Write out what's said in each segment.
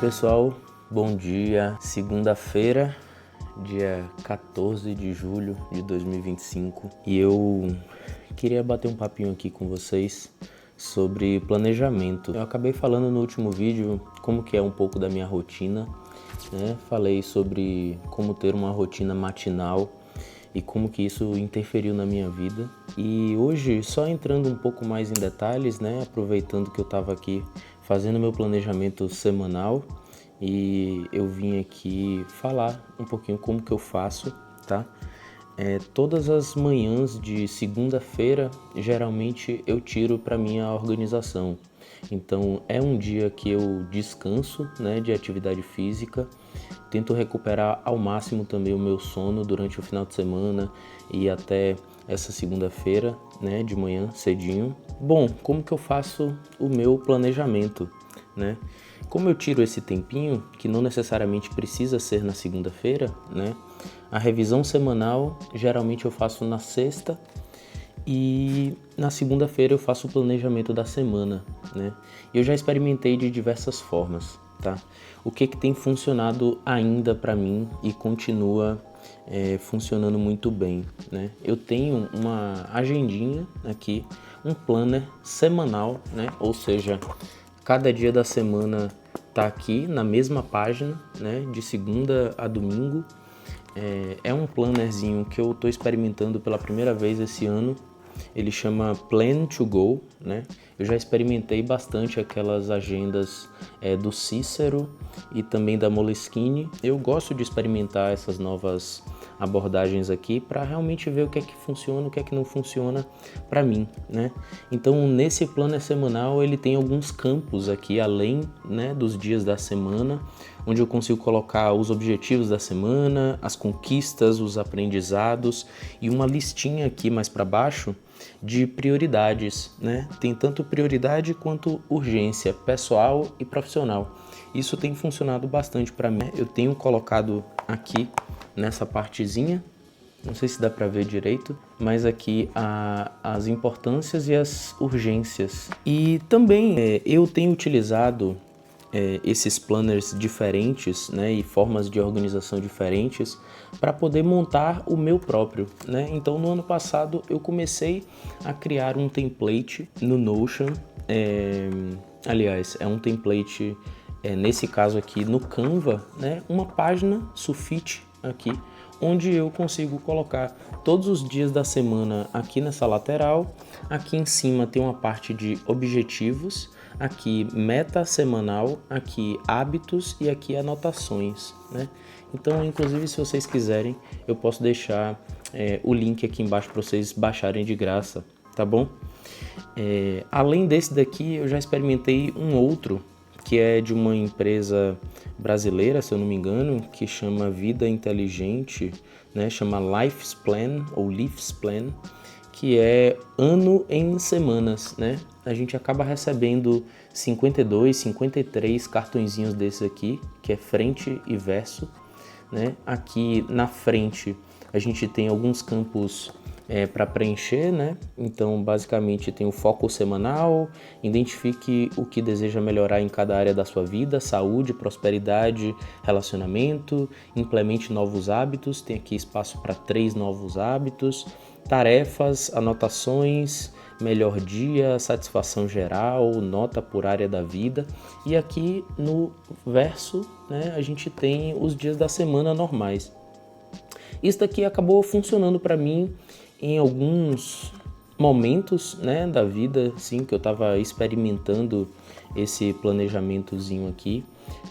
pessoal, bom dia. Segunda-feira, dia 14 de julho de 2025, e eu queria bater um papinho aqui com vocês sobre planejamento. Eu acabei falando no último vídeo como que é um pouco da minha rotina, né? Falei sobre como ter uma rotina matinal e como que isso interferiu na minha vida. E hoje, só entrando um pouco mais em detalhes, né, aproveitando que eu estava aqui fazendo meu planejamento semanal, e eu vim aqui falar um pouquinho como que eu faço, tá? Todas as manhãs de segunda-feira, geralmente eu tiro para minha organização. Então é um dia que eu descanso, né, de atividade física, tento recuperar ao máximo também o meu sono durante o final de semana e até essa segunda-feira, né, de manhã cedinho. Bom, como que eu faço o meu planejamento, né? Como eu tiro esse tempinho, que não necessariamente precisa ser na segunda-feira, né? A revisão semanal geralmente eu faço na sexta e na segunda-feira eu faço o planejamento da semana, né? Eu já experimentei de diversas formas, tá? O que tem funcionado ainda para mim e continua funcionando muito bem, né? Eu tenho uma agendinha aqui, um planner semanal, né? Ou seja, cada dia da semana tá aqui na mesma página, né? De segunda a domingo. É um plannerzinho que eu estou experimentando pela primeira vez esse ano. Ele chama Plan to Go, né? Eu já experimentei bastante aquelas agendas do Cícero e também da Moleskine. Eu gosto de experimentar essas novas abordagens aqui para realmente ver o que é que funciona, o que é que não funciona para mim, né? Então, nesse planner semanal, ele tem alguns campos aqui, além, né, dos dias da semana, onde eu consigo colocar os objetivos da semana, as conquistas, os aprendizados e uma listinha aqui mais para baixo de prioridades, né? Tem tanto prioridade quanto urgência, pessoal e profissional. Isso tem funcionado bastante para mim. Eu tenho colocado aqui nessa partezinha, não sei se dá para ver direito, mas aqui as importâncias e as urgências. E também eu tenho utilizado esses planners diferentes, né, e formas de organização diferentes para poder montar o meu próprio, né? Então no ano passado eu comecei a criar um template no Notion, aliás, é um template nesse caso aqui no Canva, né, uma página sulfite aqui, onde eu consigo colocar todos os dias da semana aqui nessa lateral. Aqui em cima tem uma parte de objetivos, aqui meta semanal, aqui hábitos e aqui anotações, né? Então, inclusive, se vocês quiserem, eu posso deixar o link aqui embaixo para vocês baixarem de graça, tá bom? Além desse daqui, eu já experimentei um outro, que é de uma empresa brasileira, se eu não me engano, que chama Vida Inteligente, né? Chama Life's Plan ou Leaf's Plan, que é ano em semanas, né? A gente acaba recebendo 52, 53 cartõezinhos desses aqui, que é frente e verso, né? Aqui na frente a gente tem alguns campos para preencher, né? Então, basicamente, tem o foco semanal, identifique o que deseja melhorar em cada área da sua vida, saúde, prosperidade, relacionamento, implemente novos hábitos, tem aqui espaço para 3 novos hábitos, tarefas, anotações, melhor dia, satisfação geral, nota por área da vida. E aqui no verso, né, a gente tem os dias da semana normais. Isso daqui acabou funcionando para mim em alguns momentos, né, da vida, sim, que eu estava experimentando esse planejamentozinho aqui,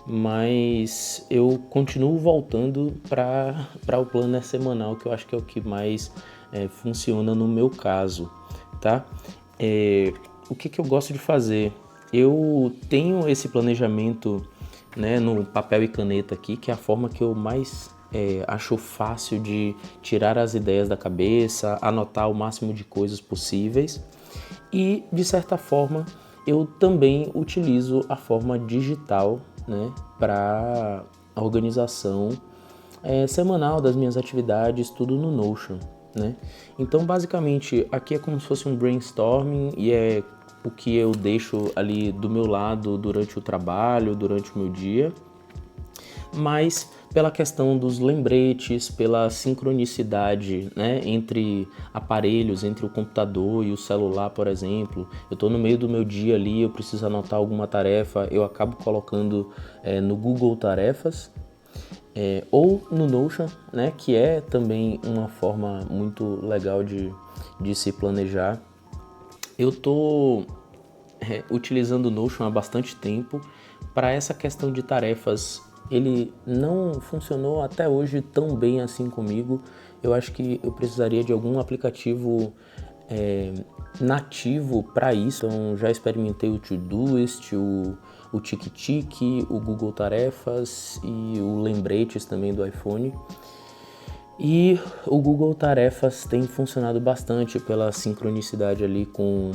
mas eu continuo voltando para o planner semanal, que eu acho que é o que mais funciona no meu caso, tá? O que eu gosto de fazer? Eu tenho esse planejamento, né, no papel e caneta aqui, que é a forma que eu mais acho fácil de tirar as ideias da cabeça, anotar o máximo de coisas possíveis. E, de certa forma, eu também utilizo a forma digital, né, para a organização semanal das minhas atividades, tudo no Notion, né? Então, basicamente, aqui é como se fosse um brainstorming e o que eu deixo ali do meu lado durante o trabalho, durante o meu dia, mas pela questão dos lembretes, pela sincronicidade, né, entre aparelhos, entre o computador e o celular, por exemplo. Eu estou no meio do meu dia ali, eu preciso anotar alguma tarefa, eu acabo colocando no Google Tarefas, ou no Notion, né, que é também uma forma muito legal de se planejar. Eu estou utilizando o Notion há bastante tempo. Para essa questão de tarefas, ele não funcionou até hoje tão bem assim comigo. Eu acho que eu precisaria de algum aplicativo nativo para isso. Então, já experimentei o Todoist, o TickTick, o Google Tarefas e o Lembretes também do iPhone. E o Google Tarefas tem funcionado bastante pela sincronicidade ali com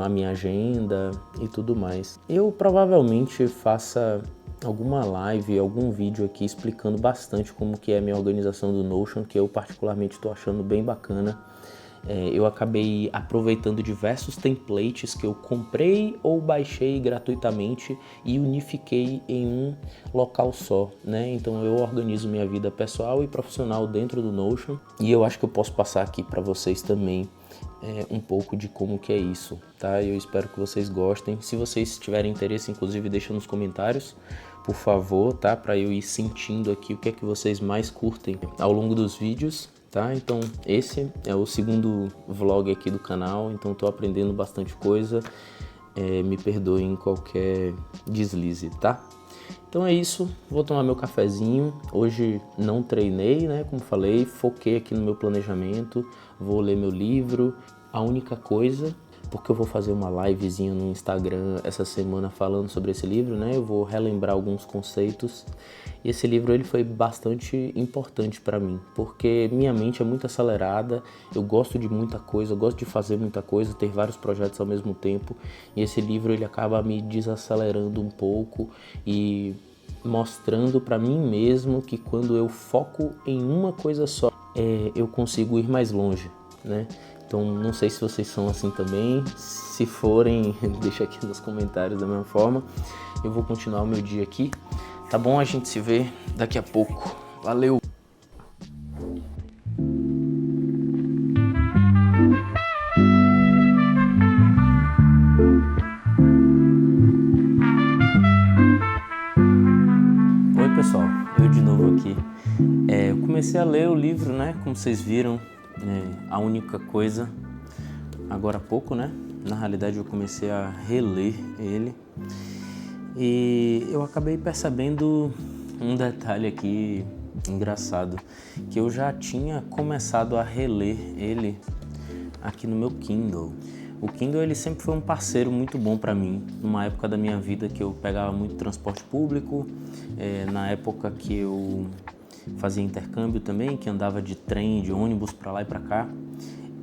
a minha agenda e tudo mais. Eu provavelmente faça alguma live, algum vídeo aqui explicando bastante como que é a minha organização do Notion, que eu particularmente estou achando bem bacana. Eu acabei aproveitando diversos templates que eu comprei ou baixei gratuitamente e unifiquei em um local só, né? Então eu organizo minha vida pessoal e profissional dentro do Notion, e eu acho que eu posso passar aqui para vocês também um pouco de como que é isso, tá? Eu espero que vocês gostem. Se vocês tiverem interesse, inclusive, deixa nos comentários, por favor, tá? Para eu ir sentindo aqui o que é que vocês mais curtem ao longo dos vídeos. Tá? Então esse é o segundo vlog aqui do canal, então estou aprendendo bastante coisa, me perdoem qualquer deslize, tá? Então é isso, vou tomar meu cafezinho. Hoje não treinei, né, como falei, foquei aqui no meu planejamento, vou ler meu livro. A única coisa, porque eu vou fazer uma livezinha no Instagram essa semana falando sobre esse livro, né? Eu vou relembrar alguns conceitos. E esse livro ele foi bastante importante para mim, porque minha mente é muito acelerada, eu gosto de muita coisa, eu gosto de fazer muita coisa, ter vários projetos ao mesmo tempo. E esse livro ele acaba me desacelerando um pouco e mostrando para mim mesmo que quando eu foco em uma coisa só, eu consigo ir mais longe, né? Então não sei se vocês são assim também. Se forem, deixa aqui nos comentários da mesma forma. Eu vou continuar o meu dia aqui, tá bom? A gente se vê daqui a pouco. Valeu! Oi pessoal, eu de novo aqui. Eu comecei a ler o livro, né? Como vocês viram, A Única Coisa, agora há pouco, né? Na realidade eu comecei a reler ele e eu acabei percebendo um detalhe aqui engraçado, que eu já tinha começado a reler ele aqui no meu Kindle. O Kindle ele sempre foi um parceiro muito bom para mim, numa época da minha vida que eu pegava muito transporte público, na época que eu fazia intercâmbio também, que andava de trem, de ônibus para lá e para cá.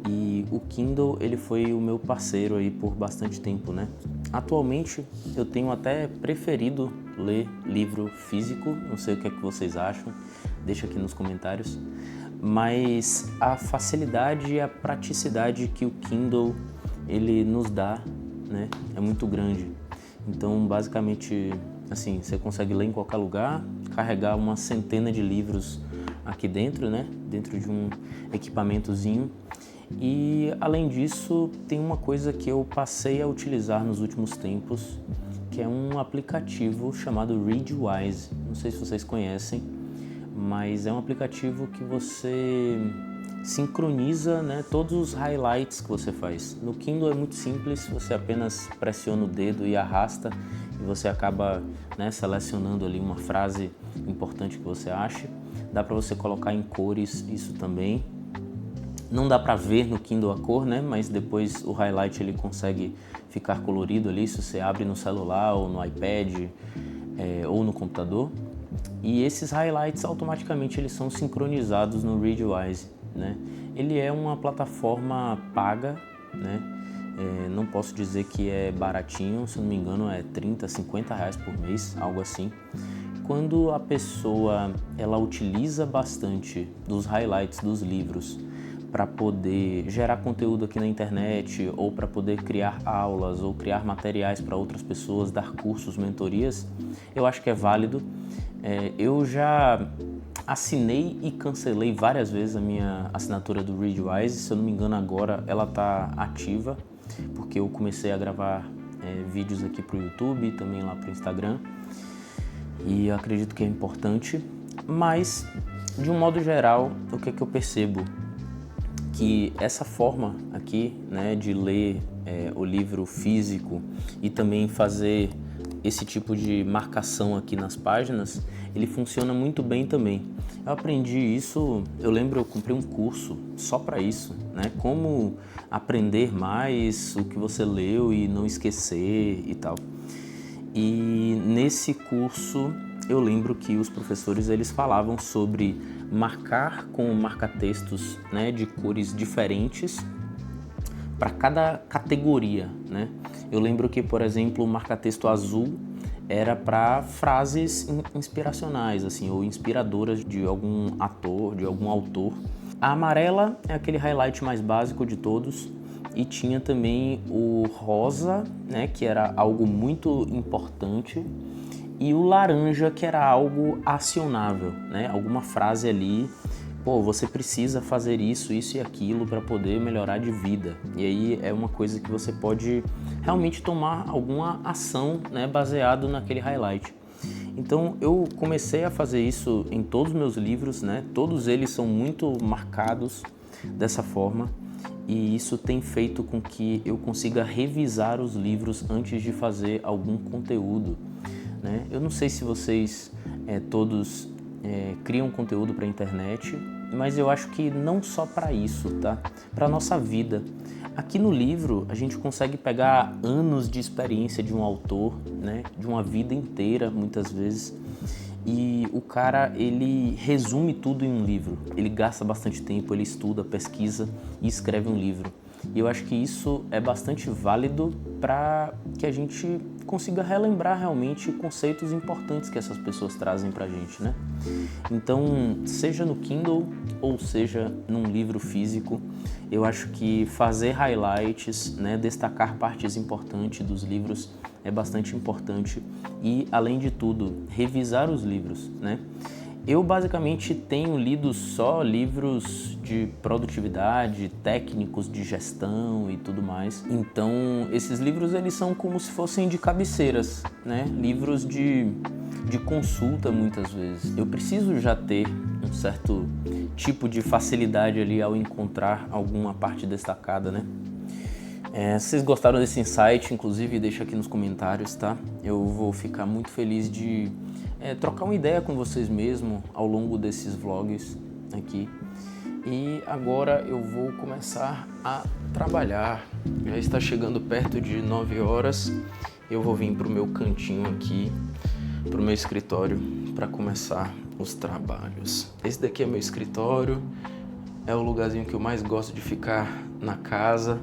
E o Kindle ele foi o meu parceiro aí por bastante tempo, né? Atualmente eu tenho até preferido ler livro físico, não sei o que é que vocês acham, deixa aqui nos comentários. Mas a facilidade e a praticidade que o Kindle ele nos dá, né, é muito grande. Então basicamente assim, você consegue ler em qualquer lugar, carregar uma centena de livros aqui dentro, né, dentro de um equipamentozinho. E além disso, tem uma coisa que eu passei a utilizar nos últimos tempos, que é um aplicativo chamado Readwise. Não sei se vocês conhecem, mas é um aplicativo que você sincroniza, né, todos os highlights que você faz. No Kindle é muito simples, você apenas pressiona o dedo e arrasta e você acaba, né, selecionando ali uma frase importante que você acha. Dá para você colocar em cores isso também. Não dá para ver no Kindle a cor, né? Mas depois o highlight ele consegue ficar colorido ali se você abre no celular ou no iPad ou no computador. E esses highlights automaticamente eles são sincronizados no Readwise, né? Ele é uma plataforma paga, né? Não posso dizer que é baratinho, se não me engano é 30, 50 reais por mês, algo assim. Quando a pessoa ela utiliza bastante dos highlights dos livros para poder gerar conteúdo aqui na internet, ou para poder criar aulas, ou criar materiais para outras pessoas, dar cursos, mentorias, eu acho que é válido. Eu já assinei e cancelei várias vezes a minha assinatura do Readwise. Se eu não me engano, agora ela está ativa, porque eu comecei a gravar vídeos aqui para o YouTube e também lá para o Instagram, e eu acredito que é importante. Mas, de um modo geral, o que é que eu percebo? Que essa forma aqui, né, de ler o livro físico e também fazer esse tipo de marcação aqui nas páginas, ele funciona muito bem também. Eu aprendi isso, eu lembro, eu comprei um curso só para isso, né? Como aprender mais o que você leu e não esquecer e tal. E nesse curso eu lembro que os professores eles falavam sobre marcar com marca-textos, né, de cores diferentes para cada categoria, né? Eu lembro que, por exemplo, o marca-texto azul era para frases inspiracionais, assim, ou inspiradoras de algum ator, de algum autor. A amarela é aquele highlight mais básico de todos, e tinha também o rosa, né, que era algo muito importante, e o laranja, que era algo acionável, né? Alguma frase ali, pô, você precisa fazer isso, isso e aquilo para poder melhorar de vida. E aí é uma coisa que você pode realmente tomar alguma ação, né, baseado naquele highlight. Então eu comecei a fazer isso em todos os meus livros, né? Todos eles são muito marcados dessa forma, e isso tem feito com que eu consiga revisar os livros antes de fazer algum conteúdo, né? Eu não sei se vocês todos criam conteúdo para a internet, mas eu acho que não só para isso, tá? Para a nossa vida. Aqui no livro a gente consegue pegar anos de experiência de um autor, né? De uma vida inteira, muitas vezes, e o cara, ele resume tudo em um livro. Ele gasta bastante tempo, ele estuda, pesquisa e escreve um livro. E eu acho que isso é bastante válido para que a gente consiga relembrar realmente conceitos importantes que essas pessoas trazem para a gente, né? Então, seja no Kindle ou seja num livro físico, eu acho que fazer highlights, né, destacar partes importantes dos livros é bastante importante, e, além de tudo, revisar os livros, né? Eu basicamente tenho lido só livros de produtividade, técnicos de gestão e tudo mais. Então, esses livros eles são como se fossem de cabeceiras, né? Livros de consulta muitas vezes. Eu preciso já ter um certo tipo de facilidade ali ao encontrar alguma parte destacada, né? Se vocês gostaram desse insight, inclusive, deixa aqui nos comentários, tá? Eu vou ficar muito feliz de trocar uma ideia com vocês mesmo ao longo desses vlogs aqui. E agora eu vou começar a trabalhar. Já está chegando perto de 9 horas. Eu vou vir para o meu cantinho aqui, para o meu escritório, para começar os trabalhos. Esse daqui é meu escritório, é o lugarzinho que eu mais gosto de ficar na casa.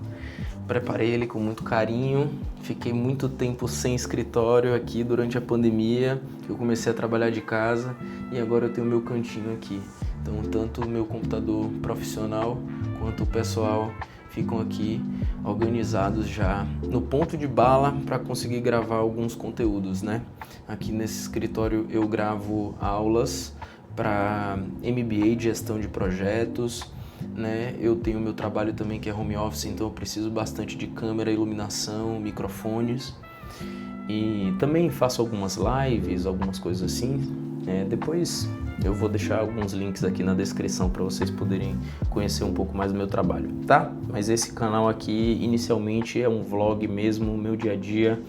Preparei ele com muito carinho, fiquei muito tempo sem escritório aqui durante a pandemia, eu comecei a trabalhar de casa e agora eu tenho meu cantinho aqui. Então, tanto o meu computador profissional quanto o pessoal ficam aqui organizados já no ponto de bala para conseguir gravar alguns conteúdos, né? Aqui nesse escritório eu gravo aulas para MBA de gestão de projetos, né? Eu tenho meu trabalho também que é home office, então eu preciso bastante de câmera, iluminação, microfones, e também faço algumas lives, algumas coisas assim. Depois eu vou deixar alguns links aqui na descrição para vocês poderem conhecer um pouco mais do meu trabalho, tá? Mas esse canal aqui inicialmente é um vlog mesmo, meu dia a dia,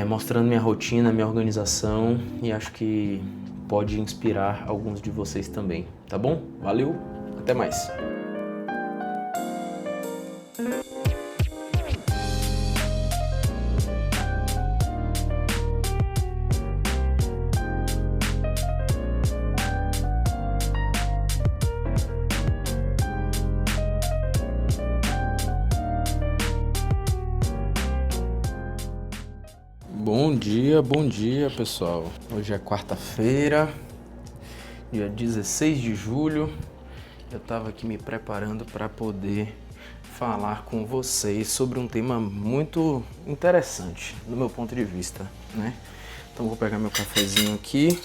mostrando minha rotina, minha organização, e acho que pode inspirar alguns de vocês também, tá bom? Valeu! Até mais! Bom dia pessoal! Hoje é quarta-feira, dia 16 de julho, eu estava aqui me preparando para poder falar com vocês sobre um tema muito interessante do meu ponto de vista, né? Então vou pegar meu cafezinho aqui,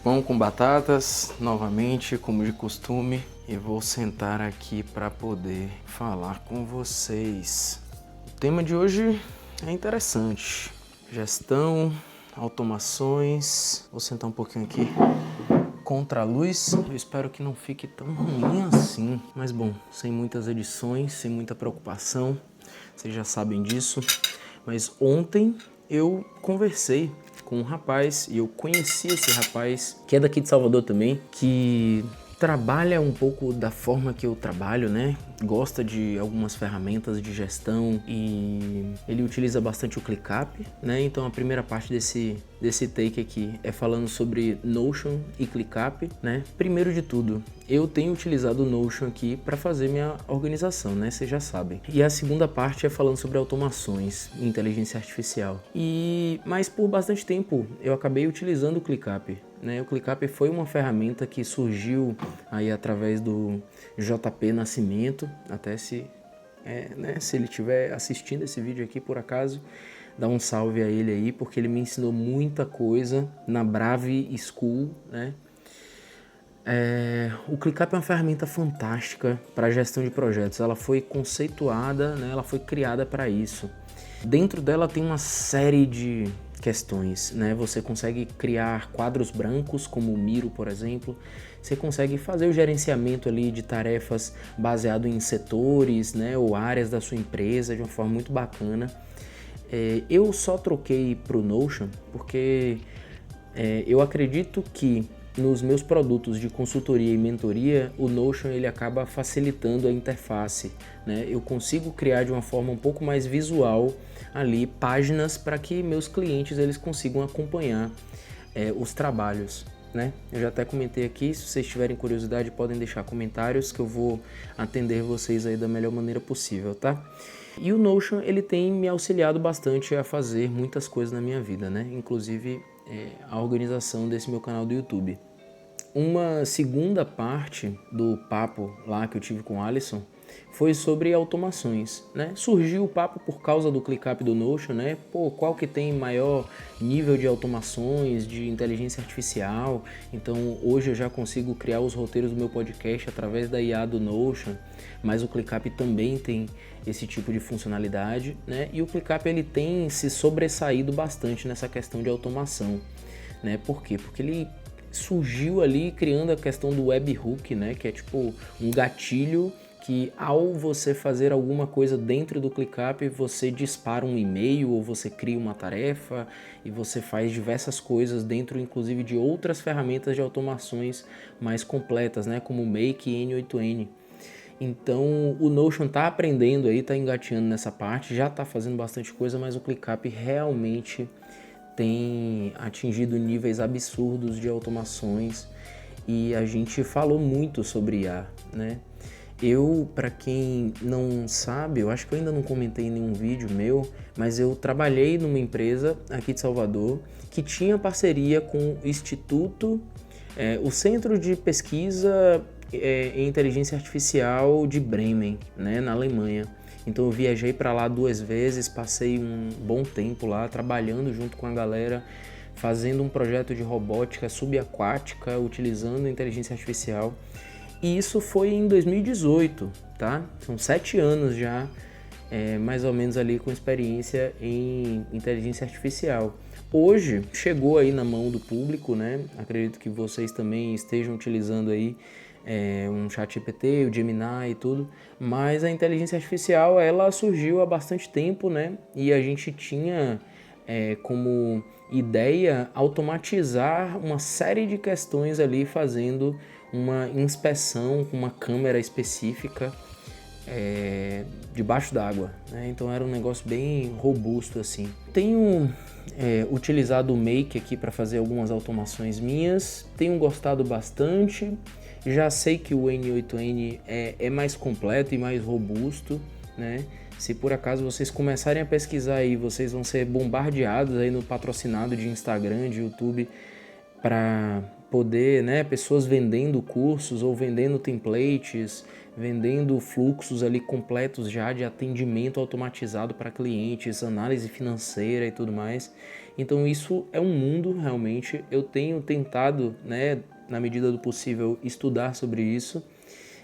pão com batatas, novamente, como de costume, e vou sentar aqui para poder falar com vocês. O tema de hoje é interessante: gestão, automações. Vou sentar um pouquinho aqui contra a luz. Eu espero que não fique tão ruim assim, mas bom, sem muitas edições, sem muita preocupação, vocês já sabem disso. Mas ontem eu conversei com um rapaz, e eu conheci esse rapaz, que é daqui de Salvador também, que trabalha um pouco da forma que eu trabalho, né? Gosta de algumas ferramentas de gestão e ele utiliza bastante o ClickUp, né? Então a primeira parte desse take aqui é falando sobre Notion e ClickUp, né? Primeiro de tudo, eu tenho utilizado o Notion aqui para fazer minha organização, né? Vocês já sabem. E a segunda parte é falando sobre automações e inteligência artificial. Mas por bastante tempo eu acabei utilizando o ClickUp, né? O ClickUp foi uma ferramenta que surgiu aí através do JP Nascimento, até se ele estiver assistindo esse vídeo aqui por acaso, dá um salve a ele aí, porque ele me ensinou muita coisa na Brave School, né? O ClickUp é uma ferramenta fantástica para gestão de projetos. Ela foi conceituada, né? Ela foi criada para isso. Dentro dela tem uma série de questões, né? Você consegue criar quadros brancos, como o Miro, por exemplo. Você consegue fazer o gerenciamento ali de tarefas baseado em setores, né? Ou áreas da sua empresa de uma forma muito bacana. Eu só troquei para o Notion porque eu acredito que nos meus produtos de consultoria e mentoria, o Notion ele acaba facilitando a interface, né? Eu consigo criar de uma forma um pouco mais visual ali páginas para que meus clientes eles consigam acompanhar os trabalhos, né? Eu já até comentei aqui, se vocês tiverem curiosidade podem deixar comentários que eu vou atender vocês aí da melhor maneira possível, tá? E o Notion ele tem me auxiliado bastante a fazer muitas coisas na minha vida, né? Inclusive a organização desse meu canal do YouTube. Uma segunda parte do papo lá que eu tive com o Alisson foi sobre automações, né? Surgiu o papo por causa do ClickUp do Notion, né? Qual que tem maior nível de automações, de inteligência artificial? Então hoje eu já consigo criar os roteiros do meu podcast através da IA do Notion, mas o ClickUp também tem esse tipo de funcionalidade, né? E o ClickUp ele tem se sobressaído bastante nessa questão de automação, né? Por quê? Porque ele surgiu ali criando a questão do webhook, né? Que é tipo um gatilho que ao você fazer alguma coisa dentro do ClickUp, você dispara um e-mail ou você cria uma tarefa e você faz diversas coisas dentro inclusive de outras ferramentas de automações mais completas, né? Como o Make e N8N. Então o Notion está aprendendo aí, está engateando nessa parte, já está fazendo bastante coisa, mas o ClickUp realmente tem atingido níveis absurdos de automações e a gente falou muito sobre IA, né? Para quem não sabe, eu acho que eu ainda não comentei em nenhum vídeo meu, mas eu trabalhei numa empresa aqui de Salvador que tinha parceria com o Instituto, o Centro de Pesquisa em Inteligência Artificial de Bremen, né, na Alemanha. Então eu viajei para lá 2 vezes, passei um bom tempo lá trabalhando junto com a galera, fazendo um projeto de robótica subaquática, utilizando inteligência artificial. E isso foi em 2018, tá? São 7 anos já, mais ou menos ali com experiência em inteligência artificial. Hoje chegou aí na mão do público, né? Acredito que vocês também estejam utilizando aí um ChatGPT, o Gemini e tudo, mas a inteligência artificial ela surgiu há bastante tempo, né? E a gente tinha como ideia automatizar uma série de questões ali fazendo uma inspeção com uma câmera específica debaixo d'água, né? Então era um negócio bem robusto assim. Tenho utilizado o Make aqui para fazer algumas automações minhas, tenho gostado bastante. Já sei que o N8N é mais completo e mais robusto, né? Se por acaso vocês começarem a pesquisar aí, vocês vão ser bombardeados aí no patrocinado de Instagram, de YouTube, para poder, né, pessoas vendendo cursos ou vendendo templates, vendendo fluxos ali completos já de atendimento automatizado para clientes, análise financeira e tudo mais. Então isso é um mundo realmente. Eu tenho tentado, né, na medida do possível, estudar sobre isso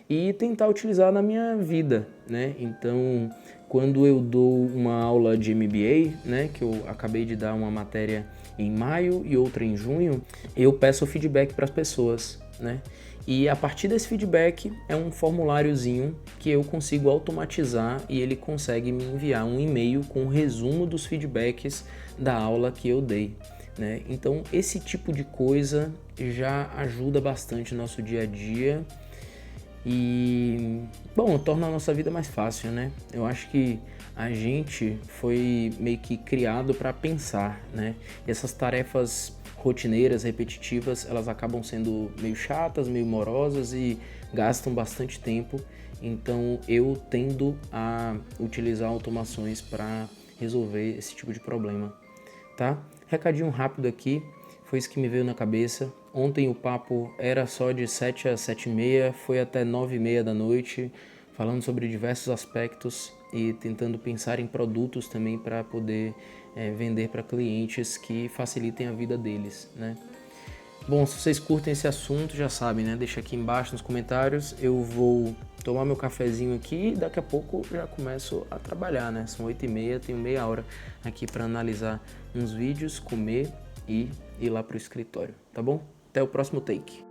e tentar utilizar na minha vida, né? Então, quando eu dou uma aula de MBA, né, que eu acabei de dar uma matéria em maio e outra em junho, eu peço feedback para as pessoas, né? E a partir desse feedback é um formuláriozinho que eu consigo automatizar e ele consegue me enviar um e-mail com um resumo dos feedbacks da aula que eu dei, né? Então, esse tipo de coisa já ajuda bastante no nosso dia a dia. E, bom, torna a nossa vida mais fácil, né? Eu acho que a gente foi meio que criado para pensar, né? E essas tarefas rotineiras, repetitivas, elas acabam sendo meio chatas, meio morosas e gastam bastante tempo. Então, eu tendo a utilizar automações para resolver esse tipo de problema, tá? Recadinho rápido aqui. Foi isso que me veio na cabeça. Ontem o papo era só de 7 a 7h30, foi até 9h30 da noite, falando sobre diversos aspectos e tentando pensar em produtos também para poder vender para clientes que facilitem a vida deles, né? Bom, se vocês curtem esse assunto, já sabem, né? Deixa aqui embaixo nos comentários. Eu vou tomar meu cafezinho aqui e daqui a pouco já começo a trabalhar, né? São 8h30, tenho meia hora aqui para analisar uns vídeos, comer e ir lá pro escritório, tá bom? Até o próximo take.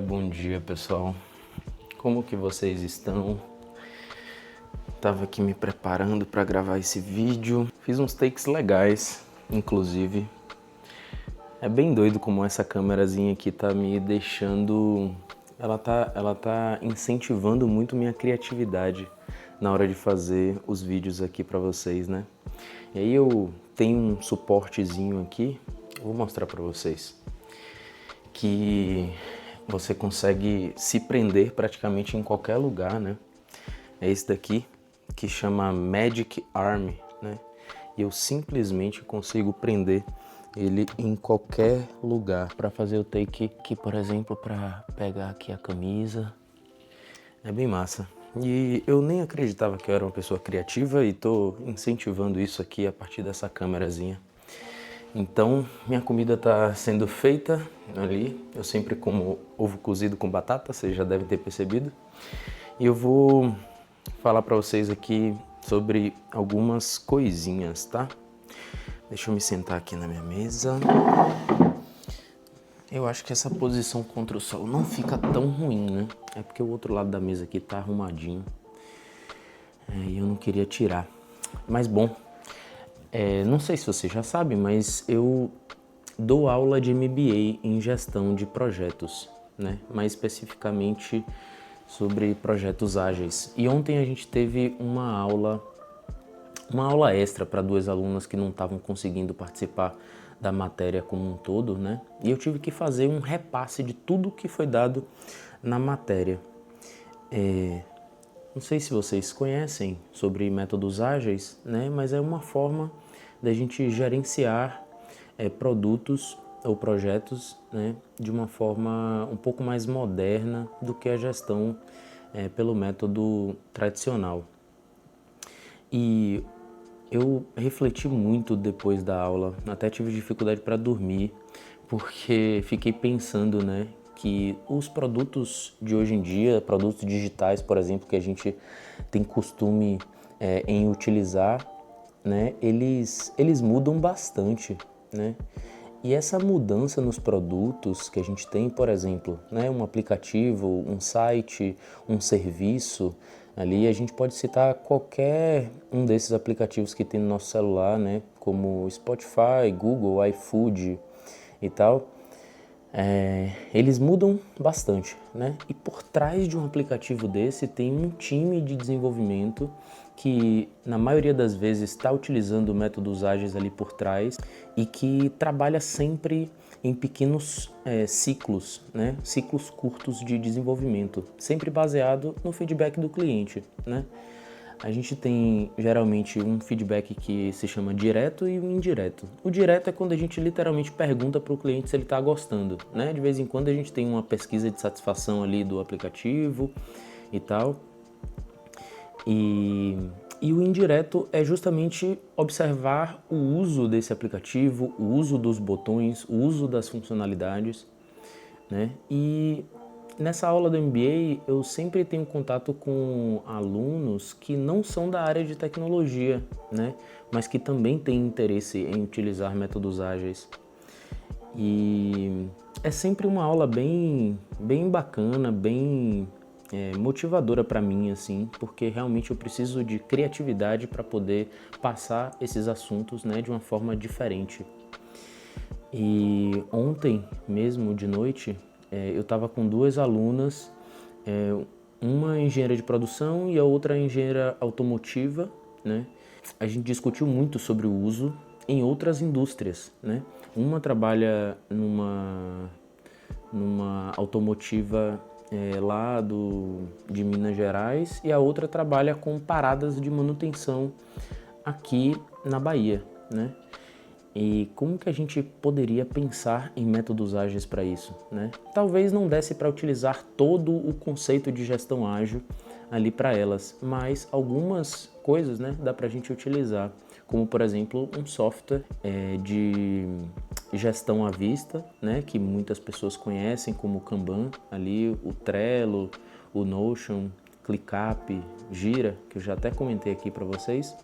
Bom dia pessoal. Como que vocês estão? Tava aqui me preparando para gravar esse vídeo. Fiz uns takes legais, inclusive. É bem doido como essa câmerazinha aqui tá me deixando... Ela tá incentivando muito minha criatividade na hora de fazer os vídeos aqui para vocês, né? E aí eu tenho um suportezinho aqui, vou mostrar para vocês, que você consegue se prender praticamente em qualquer lugar, né? É esse daqui, que chama Magic Arm, né? E eu simplesmente consigo prender ele em qualquer lugar para fazer o take aqui, por exemplo, para pegar aqui a camisa. É bem massa. E eu nem acreditava que eu era uma pessoa criativa e tô incentivando isso aqui a partir dessa câmerazinha. Então, minha comida está sendo feita ali. Eu sempre como ovo cozido com batata, vocês já devem ter percebido. E eu vou falar para vocês aqui sobre algumas coisinhas, tá? Deixa eu me sentar aqui na minha mesa. Eu acho que essa posição contra o sol não fica tão ruim, né? É porque o outro lado da mesa aqui tá arrumadinho. E eu não queria tirar. Mas bom, não sei se você já sabe, mas eu dou aula de MBA em gestão de projetos, né? Mais especificamente sobre projetos ágeis. E ontem a gente teve uma aula extra para duas alunas que não estavam conseguindo participar da matéria como um todo, né? E eu tive que fazer um repasse de tudo que foi dado na matéria. Não sei se vocês conhecem sobre métodos ágeis, né? Mas é uma forma da gente gerenciar produtos ou projetos, né? De uma forma um pouco mais moderna do que a gestão pelo método tradicional. E eu refleti muito depois da aula, até tive dificuldade para dormir, porque fiquei pensando, né, que os produtos de hoje em dia, produtos digitais, por exemplo, que a gente tem costume em utilizar, né, eles mudam bastante, né? E essa mudança nos produtos que a gente tem, por exemplo, né, um aplicativo, um site, um serviço, ali a gente pode citar qualquer um desses aplicativos que tem no nosso celular, né, como Spotify, Google, iFood e tal. Eles mudam bastante, né? E por trás de um aplicativo desse tem um time de desenvolvimento que na maioria das vezes está utilizando métodos ágeis ali por trás e que trabalha sempre em pequenos ciclos, né? Ciclos curtos de desenvolvimento, sempre baseado no feedback do cliente, né? A gente tem geralmente um feedback que se chama direto e um indireto. O direto é quando a gente literalmente pergunta para o cliente se ele está gostando, né? De vez em quando a gente tem uma pesquisa de satisfação ali do aplicativo e tal. E o indireto é justamente observar o uso desse aplicativo, o uso dos botões, o uso das funcionalidades, né? E nessa aula do MBA eu sempre tenho contato com alunos que não são da área de tecnologia, né? Mas que também têm interesse em utilizar métodos ágeis. E é sempre uma aula bem bacana, bem motivadora para mim, assim, porque realmente eu preciso de criatividade para poder passar esses assuntos, né, de uma forma diferente. E ontem mesmo de noite eu estava com duas alunas, uma engenheira de produção e a outra engenheira automotiva, né? A gente discutiu muito sobre o uso em outras indústrias, né? Uma trabalha numa automotiva lá de Minas Gerais e a outra trabalha com paradas de manutenção aqui na Bahia, né? E como que a gente poderia pensar em métodos ágeis para isso, né? Talvez não desse para utilizar todo o conceito de gestão ágil ali para elas, mas algumas coisas, né, dá para a gente utilizar, como por exemplo um software de gestão à vista, né, que muitas pessoas conhecem como o Kanban, ali o Trello, o Notion, ClickUp, Gira, que eu já até comentei aqui para vocês.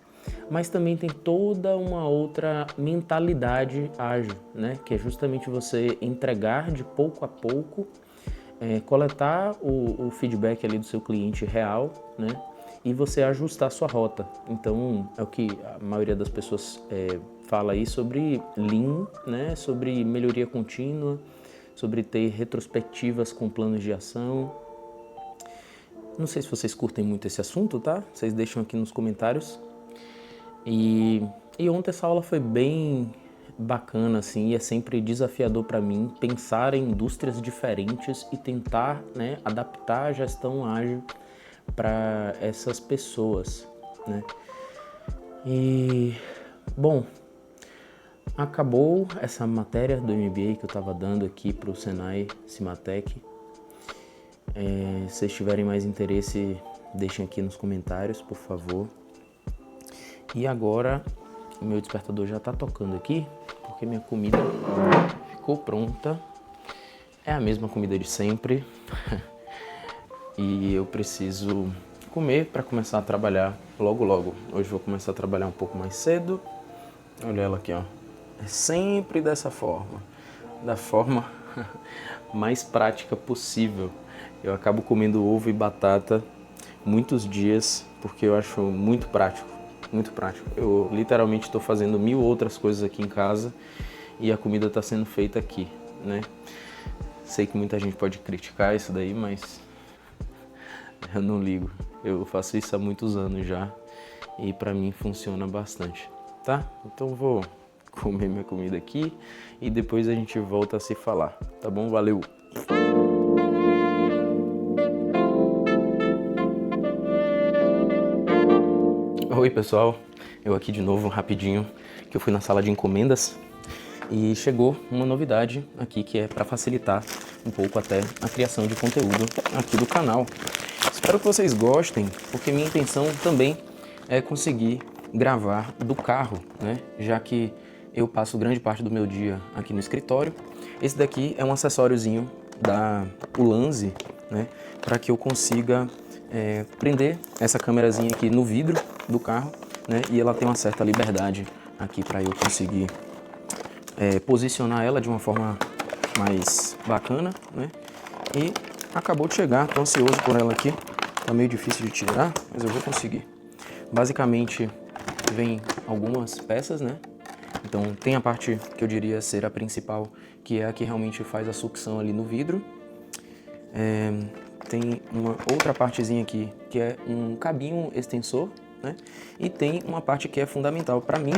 Mas também tem toda uma outra mentalidade ágil, né? Que é justamente você entregar de pouco a pouco, coletar o feedback ali do seu cliente real, né? E você ajustar a sua rota. Então, é o que a maioria das pessoas fala aí sobre Lean, né? Sobre melhoria contínua, sobre ter retrospectivas com planos de ação. Não sei se vocês curtem muito esse assunto, tá? Vocês deixam aqui nos comentários. E ontem essa aula foi bem bacana, assim, e é sempre desafiador para mim pensar em indústrias diferentes e tentar, né, adaptar a gestão ágil para essas pessoas, né? E, bom, acabou essa matéria do MBA que eu estava dando aqui para o Senai Cimatec. Se vocês tiverem mais interesse, deixem aqui nos comentários, por favor. E agora o meu despertador já está tocando aqui, porque minha comida ficou pronta. É a mesma comida de sempre. E eu preciso comer para começar a trabalhar logo logo. Hoje vou começar a trabalhar um pouco mais cedo. Olha ela aqui, ó. É sempre dessa forma. Da forma mais prática possível. Eu acabo comendo ovo e batata muitos dias porque eu acho muito prático. Muito prático. Eu literalmente estou fazendo 1000 outras coisas aqui em casa e a comida está sendo feita aqui, né? Sei que muita gente pode criticar isso daí, mas eu não ligo. Eu faço isso há muitos anos já e para mim funciona bastante, tá? Então vou comer minha comida aqui e depois a gente volta a se falar, tá bom? Valeu! Oi pessoal, eu aqui de novo rapidinho, que eu fui na sala de encomendas e chegou uma novidade aqui que é para facilitar um pouco até a criação de conteúdo aqui do canal. Espero que vocês gostem, porque minha intenção também é conseguir gravar do carro, né? Já que eu passo grande parte do meu dia aqui no escritório. Esse daqui é um acessóriozinho da Ulanzi, né? Para que eu consiga prender essa câmerazinha aqui no vidro do carro, né? E ela tem uma certa liberdade aqui para eu conseguir posicionar ela de uma forma mais bacana, né? E acabou de chegar, tô ansioso por ela aqui, tá meio difícil de tirar, mas eu vou conseguir. Basicamente vem algumas peças, né? Então tem a parte que eu diria ser a principal, que é a que realmente faz a sucção ali no vidro. Tem uma outra partezinha aqui, que é um cabinho extensor, né? E tem uma parte que é fundamental para mim,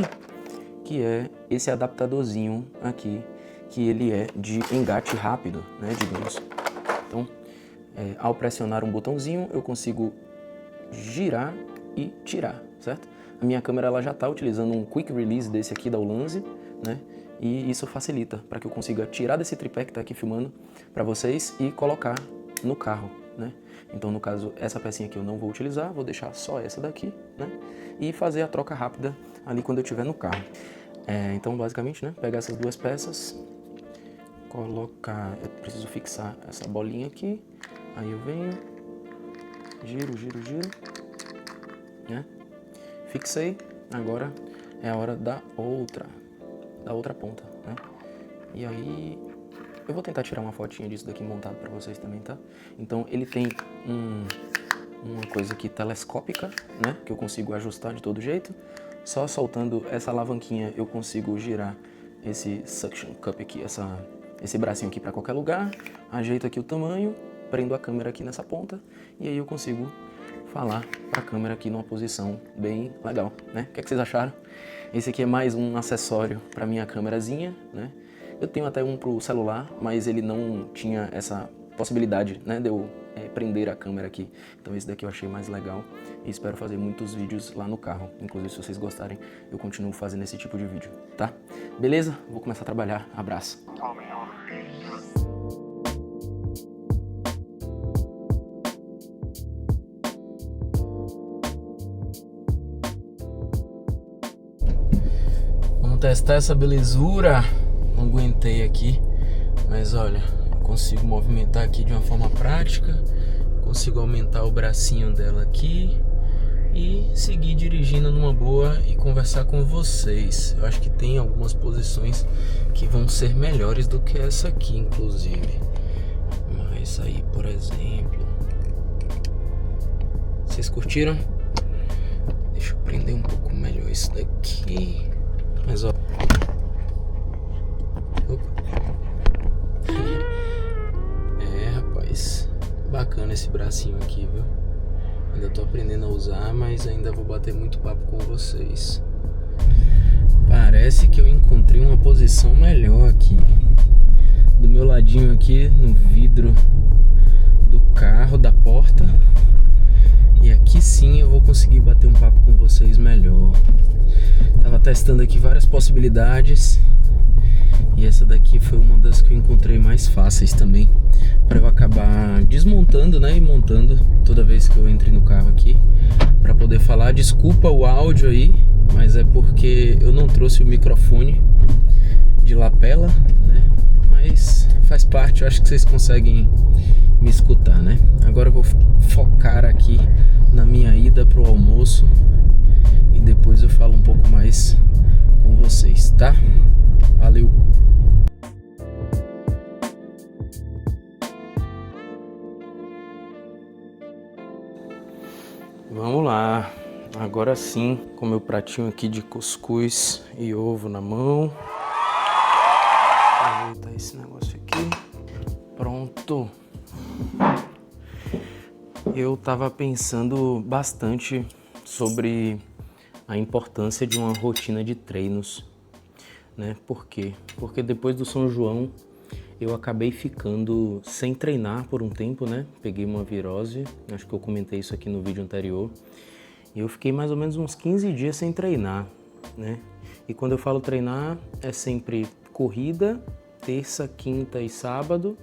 que é esse adaptadorzinho aqui, que ele é de engate rápido, né, digamos. Então, ao pressionar um botãozinho, eu consigo girar e tirar, certo? A minha câmera ela já está utilizando um quick release desse aqui da Ulanzi, né? E isso facilita para que eu consiga tirar desse tripé que está aqui filmando para vocês e colocar no carro, né? Então, no caso, essa pecinha aqui eu não vou utilizar, vou deixar só essa daqui, né? E fazer a troca rápida ali quando eu estiver no carro. Então, basicamente, né? Pegar essas duas peças, colocar... Eu preciso fixar essa bolinha aqui. Aí eu venho, giro, né? Fixei. Agora é a hora da outra ponta, né? E aí... Eu vou tentar tirar uma fotinha disso daqui montado para vocês também, tá? Então, ele tem uma coisa aqui telescópica, né? Que eu consigo ajustar de todo jeito. Só soltando essa alavanquinha eu consigo girar esse suction cup aqui, esse bracinho aqui para qualquer lugar. Ajeito aqui o tamanho, prendo a câmera aqui nessa ponta e aí eu consigo falar para a câmera aqui numa posição bem legal, né? O que é que vocês acharam? Esse aqui é mais um acessório para minha câmerazinha, né? Eu tenho até um pro celular, mas ele não tinha essa possibilidade, né, de eu prender a câmera aqui. Então esse daqui eu achei mais legal e espero fazer muitos vídeos lá no carro. Inclusive, se vocês gostarem, eu continuo fazendo esse tipo de vídeo, tá? Beleza? Vou começar a trabalhar. Abraço! Vamos testar essa belezura. Não aguentei aqui, mas olha, eu consigo movimentar aqui de uma forma prática, consigo aumentar o bracinho dela aqui e seguir dirigindo numa boa e conversar com vocês. Eu acho que tem algumas posições que vão ser melhores do que essa aqui, inclusive. Mas aí, por exemplo, vocês curtiram? Deixa eu prender um pouco melhor isso daqui. Mas ó, rapaz, bacana esse bracinho aqui, viu? Ainda tô aprendendo a usar, mas ainda vou bater muito papo com vocês. Parece que eu encontrei uma posição melhor aqui. Do meu ladinho aqui, no vidro do carro, da porta. E aqui sim eu vou conseguir bater um papo com vocês melhor. Tava testando aqui várias possibilidades. E essa daqui foi uma das que eu encontrei mais fáceis também, para eu acabar desmontando, né, e montando toda vez que eu entre no carro aqui, para poder falar. Desculpa o áudio aí, mas é porque eu não trouxe o microfone de lapela, né, mas faz parte, eu acho que vocês conseguem me escutar, né. Agora eu vou focar aqui na minha ida pro almoço e depois eu falo um pouco mais com vocês, tá? Valeu! Vamos lá, agora sim, com meu pratinho aqui de cuscuz e ovo na mão. Aproveitar esse negócio aqui. Pronto. Eu tava pensando bastante sobre a importância de uma rotina de treinos, né? Por quê? Porque depois do São João eu acabei ficando sem treinar por um tempo, né? Peguei uma virose, acho que eu comentei isso aqui no vídeo anterior. E eu fiquei mais ou menos uns 15 dias sem treinar, né? E quando eu falo treinar, é sempre corrida, terça, quinta e sábado,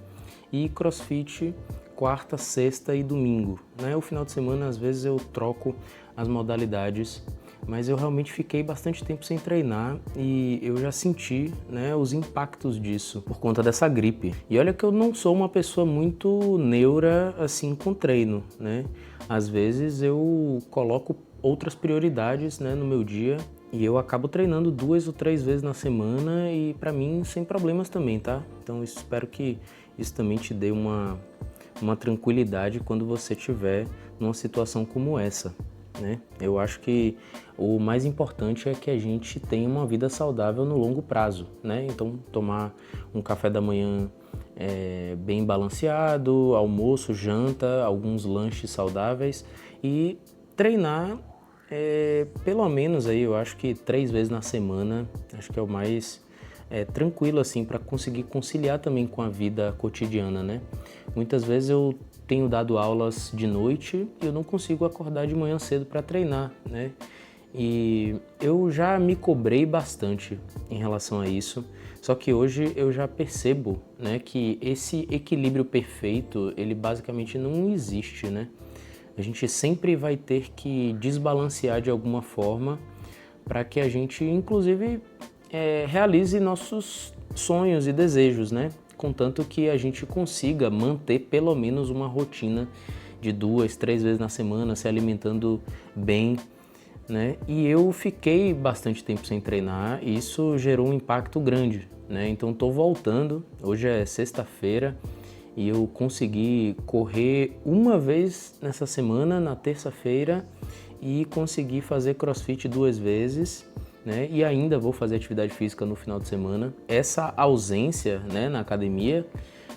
e crossfit quarta, sexta e domingo, né? O final de semana, às vezes, eu troco as modalidades, mas eu realmente fiquei bastante tempo sem treinar e eu já senti, né, os impactos disso por conta dessa gripe. E olha que eu não sou uma pessoa muito neura assim com treino, né? Às vezes eu coloco outras prioridades, né, no meu dia e eu acabo treinando 2 ou 3 vezes na semana e pra mim sem problemas também, tá? Então eu espero que isso também te dê uma tranquilidade quando você estiver numa situação como essa. né? Eu acho que o mais importante é que a gente tenha uma vida saudável no longo prazo, né? Então, tomar um café da manhã bem balanceado, almoço, janta, alguns lanches saudáveis e treinar pelo menos aí, eu acho que 3 vezes na semana, acho que é o mais tranquilo assim para conseguir conciliar também com a vida cotidiana, né? Muitas vezes eu tenho dado aulas de noite e eu não consigo acordar de manhã cedo para treinar, né? E eu já me cobrei bastante em relação a isso, só que hoje eu já percebo, né, que esse equilíbrio perfeito, ele basicamente não existe, né? A gente sempre vai ter que desbalancear de alguma forma para que a gente, inclusive, realize nossos sonhos e desejos, né? Contanto que a gente consiga manter pelo menos uma rotina de 2, 3 vezes na semana, se alimentando bem, né? E eu fiquei bastante tempo sem treinar e isso gerou um impacto grande, né? Então estou voltando, hoje é sexta-feira e eu consegui correr uma vez nessa semana, na terça-feira, e consegui fazer CrossFit 2 vezes, né? E ainda vou fazer atividade física no final de semana. Essa ausência, né, na academia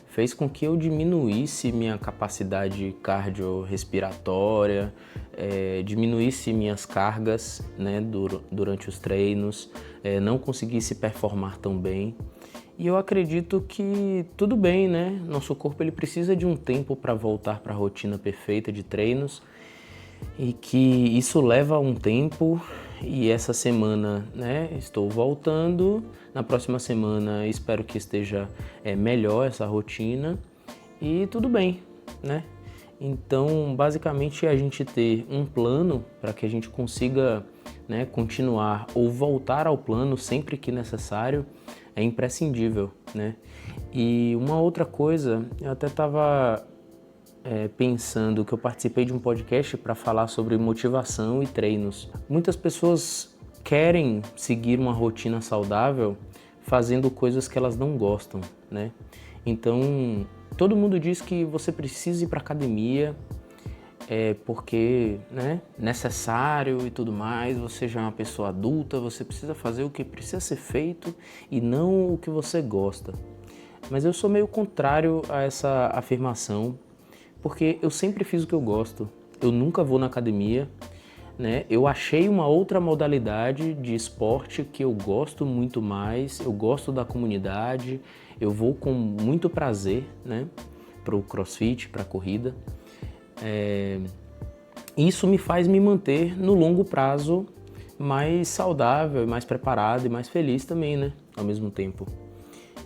fez com que eu diminuísse minha capacidade cardiorrespiratória, diminuísse minhas cargas, né, durante os treinos, não conseguisse performar tão bem. E eu acredito que tudo bem, né? Nosso corpo ele precisa de um tempo para voltar para a rotina perfeita de treinos e que isso leva um tempo. E essa semana, né, estou voltando. Na próxima semana espero que esteja melhor essa rotina e tudo bem, né? Então, basicamente, a gente ter um plano para que a gente consiga, né, continuar ou voltar ao plano sempre que necessário é imprescindível, né? E uma outra coisa, eu até estava pensando que eu participei de um podcast para falar sobre motivação e treinos. Muitas pessoas querem seguir uma rotina saudável fazendo coisas que elas não gostam, né? Então, todo mundo diz que você precisa ir para academia porque, né, necessário e tudo mais, você já é uma pessoa adulta, você precisa fazer o que precisa ser feito e não o que você gosta. Mas eu sou meio contrário a essa afirmação, porque eu sempre fiz o que eu gosto, eu nunca vou na academia, né? Eu achei uma outra modalidade de esporte que eu gosto muito mais, eu gosto da comunidade, eu vou com muito prazer, né, para o CrossFit, para a corrida. Isso me faz me manter no longo prazo mais saudável, mais preparado e mais feliz também, né, ao mesmo tempo.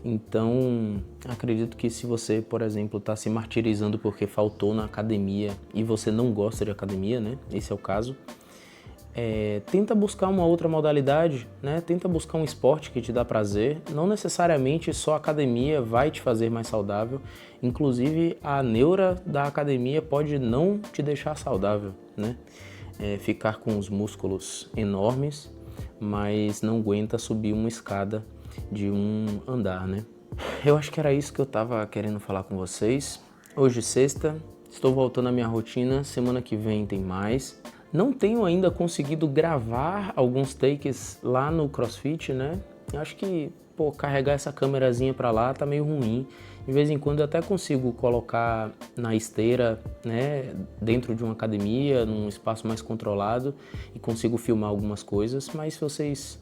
Então, acredito que se você, por exemplo, está se martirizando porque faltou na academia e você não gosta de academia, né? Esse é o caso. Tenta buscar uma outra modalidade, né? Tenta buscar um esporte que te dá prazer. Não necessariamente só a academia vai te fazer mais saudável. Inclusive, a neura da academia pode não te deixar saudável, né? Ficar com os músculos enormes, mas não aguenta subir uma escada de um andar, né? Eu acho que era isso que eu tava querendo falar com vocês. Hoje sexta, estou voltando à minha rotina, semana que vem tem mais. Não tenho ainda conseguido gravar alguns takes lá no CrossFit, né? Eu acho que, carregar essa câmerazinha pra lá tá meio ruim. De vez em quando eu até consigo colocar na esteira, né, dentro de uma academia, num espaço mais controlado e consigo filmar algumas coisas, mas se vocês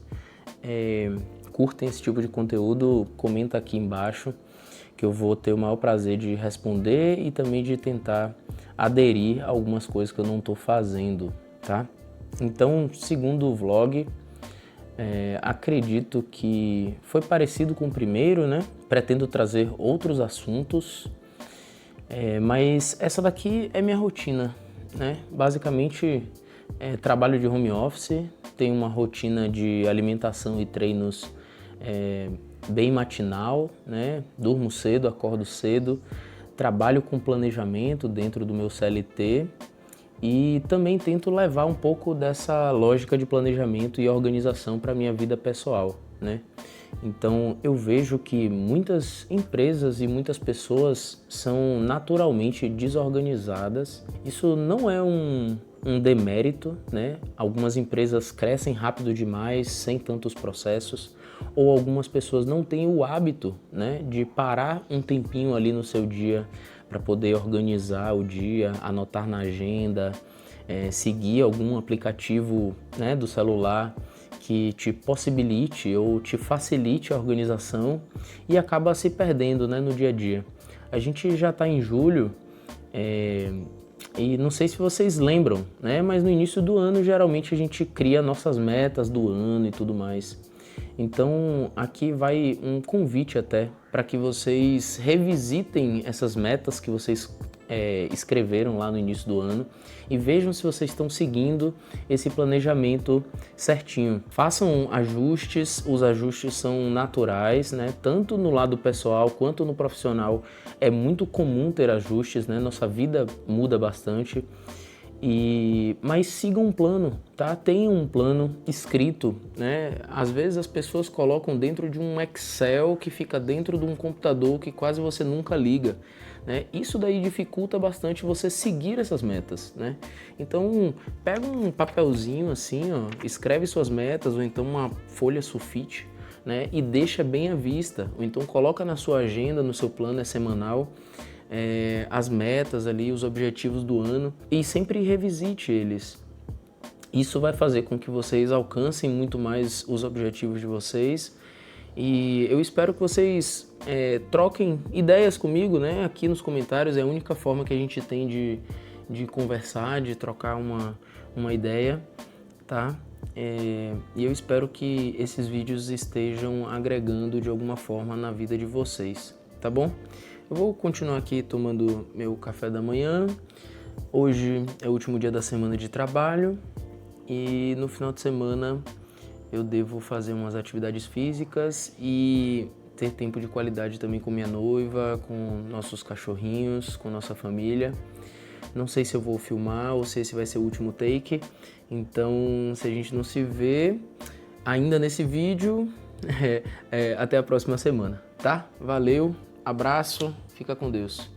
curtem esse tipo de conteúdo, comenta aqui embaixo que eu vou ter o maior prazer de responder e também de tentar aderir a algumas coisas que eu não estou fazendo, tá? Então, segundo o vlog, acredito que foi parecido com o primeiro, né? Pretendo trazer outros assuntos, mas essa daqui é minha rotina, né? Basicamente, trabalho de home office, tenho uma rotina de alimentação e treinos bem matinal, né? Durmo cedo, acordo cedo, trabalho com planejamento dentro do meu CLT e também tento levar um pouco dessa lógica de planejamento e organização para a minha vida pessoal, né? Então eu vejo que muitas empresas e muitas pessoas são naturalmente desorganizadas. Isso não é um demérito, né? Algumas empresas crescem rápido demais, sem tantos processos, ou algumas pessoas não têm o hábito, né, de parar um tempinho ali no seu dia para poder organizar o dia, anotar na agenda, seguir algum aplicativo, né, do celular que te possibilite ou te facilite a organização e acaba se perdendo, né, no dia a dia. A gente já está em julho, e não sei se vocês lembram, né, mas no início do ano geralmente a gente cria nossas metas do ano e tudo mais. Então aqui vai um convite até para que vocês revisitem essas metas que vocês escreveram lá no início do ano e vejam se vocês estão seguindo esse planejamento certinho. Façam ajustes, os ajustes são naturais, né? Tanto no lado pessoal quanto no profissional é muito comum ter ajustes, né? Nossa vida muda bastante. Mas sigam um plano, tá? Tenham um plano escrito, né? Às vezes as pessoas colocam dentro de um Excel que fica dentro de um computador que quase você nunca liga, né? Isso daí dificulta bastante você seguir essas metas, né? Então pega um papelzinho assim, ó, escreve suas metas ou então uma folha sulfite, né? E deixa bem à vista, ou então coloca na sua agenda, no seu plano semanal, as metas ali, os objetivos do ano e sempre revisite eles. Isso vai fazer com que vocês alcancem muito mais os objetivos de vocês e eu espero que vocês troquem ideias comigo, né? Aqui nos comentários é a única forma que a gente tem de conversar, de trocar uma ideia, tá? E eu espero que esses vídeos estejam agregando de alguma forma na vida de vocês, tá bom? Eu vou continuar aqui tomando meu café da manhã. Hoje é o último dia da semana de trabalho e no final de semana eu devo fazer umas atividades físicas e ter tempo de qualidade também com minha noiva, com nossos cachorrinhos, com nossa família. Não sei se eu vou filmar ou se esse vai ser o último take, então se a gente não se vê ainda nesse vídeo, até a próxima semana, tá? Valeu! Abraço, fica com Deus.